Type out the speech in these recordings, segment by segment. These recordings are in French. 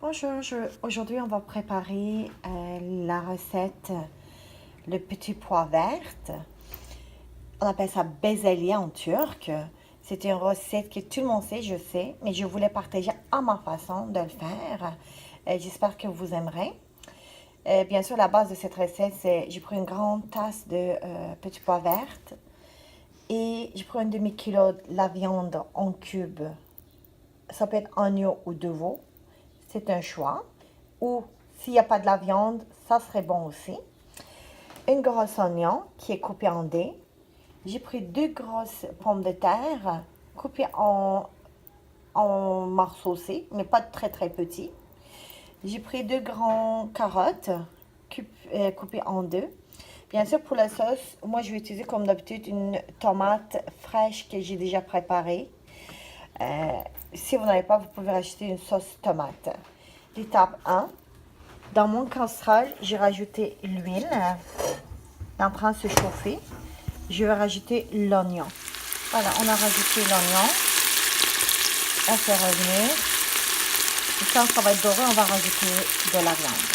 Bonjour, aujourd'hui on va préparer la recette le petit pois vert. On appelle ça bezelye en turc. C'est une recette que tout le monde sait, je sais, mais je voulais partager à ma façon de le faire. J'espère que vous aimerez. Bien sûr, la base de cette recette, c'est j'ai pris une grande tasse de petits pois verts et j'ai pris un demi-kilo de la viande en cubes. Ça peut être agneau ou de veau. C'est un choix. Ou s'il n'y a pas de la viande, ça serait bon aussi. Une grosse oignon qui est coupée en dés. J'ai pris 2 grosses pommes de terre coupées en morceaux aussi, mais pas très petits. J'ai pris 2 grandes carottes coupées en deux. Bien sûr, pour la sauce, moi je vais utiliser comme d'habitude une tomate fraîche que j'ai déjà préparée. Si vous n'avez pas, vous pouvez rajouter une sauce tomate. L'étape 1. Dans mon casserole, j'ai rajouté l'huile. Elle est en train de se chauffer. Je vais rajouter l'oignon. Voilà, on a rajouté l'oignon. On fait revenir. Et quand ça va être doré, on va rajouter de la viande.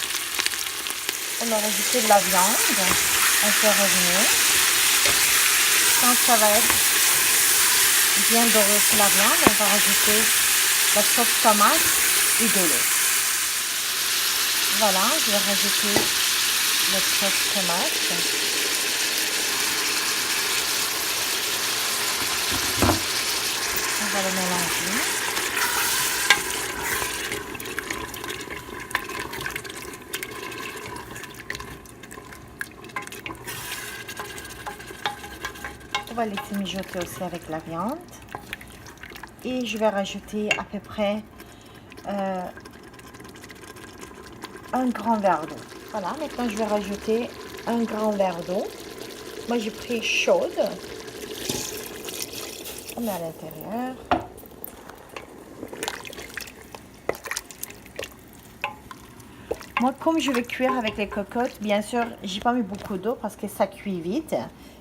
On a rajouté de la viande. On fait revenir. Quand ça va être bien doré sur la viande, on va rajouter la sauce tomate et de l'eau. Voilà, je vais rajouter le sauce tomate. On va le mélanger. On va laisser mijoter aussi avec la viande. Et je vais rajouter à peu près un grand verre d'eau. Voilà, maintenant je vais rajouter un grand verre d'eau. Moi j'ai pris chaude. On met à l'intérieur. Moi, comme je vais cuire avec les cocottes, bien sûr, j'ai pas mis beaucoup d'eau parce que ça cuit vite.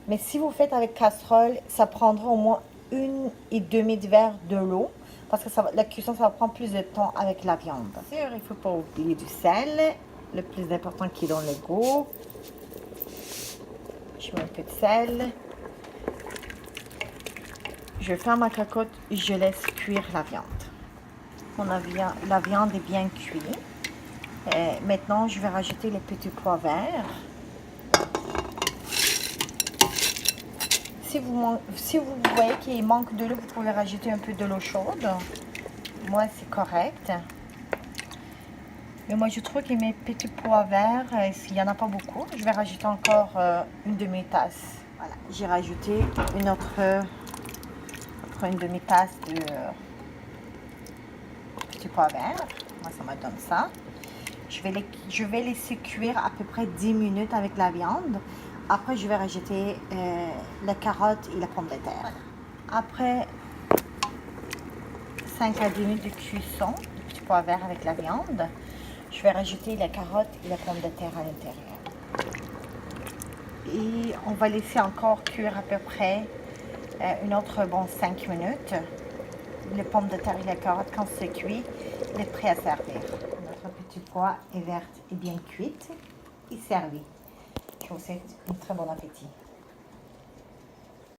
Mais si vous faites avec casserole, ça prendra au moins 1,5 verre de l'eau. Parce que la cuisson, ça va prendre plus de temps avec la viande. Bien sûr, il ne faut pas oublier du sel. Le plus important qui est dans le goût. Je mets un peu de sel. Je ferme ma cocotte et je laisse cuire la viande. La viande est bien cuite. Maintenant, je vais rajouter les petits pois verts. Si vous voyez qu'il manque de l'eau, vous pouvez rajouter un peu de l'eau chaude. Moi, c'est correct. Mais moi, je trouve que mes petits pois verts, s'il n'y en a pas beaucoup, je vais rajouter encore une demi-tasse. Voilà, j'ai rajouté une demi-tasse de petits pois verts. Moi, ça me donne ça. Je vais laisser cuire à peu près 10 minutes avec la viande. Après, je vais rajouter la carotte et la pomme de terre. Après 5 à 10 minutes de cuisson du petit pois vert avec la viande, je vais rajouter la carotte et la pomme de terre à l'intérieur. Et on va laisser encore cuire à peu près une autre 5 minutes. Les pommes de terre et la carotte, quand c'est cuit, il est prêt à servir. Notre petit pois est vert et bien cuite et servi. Je vous souhaite un très bon appétit.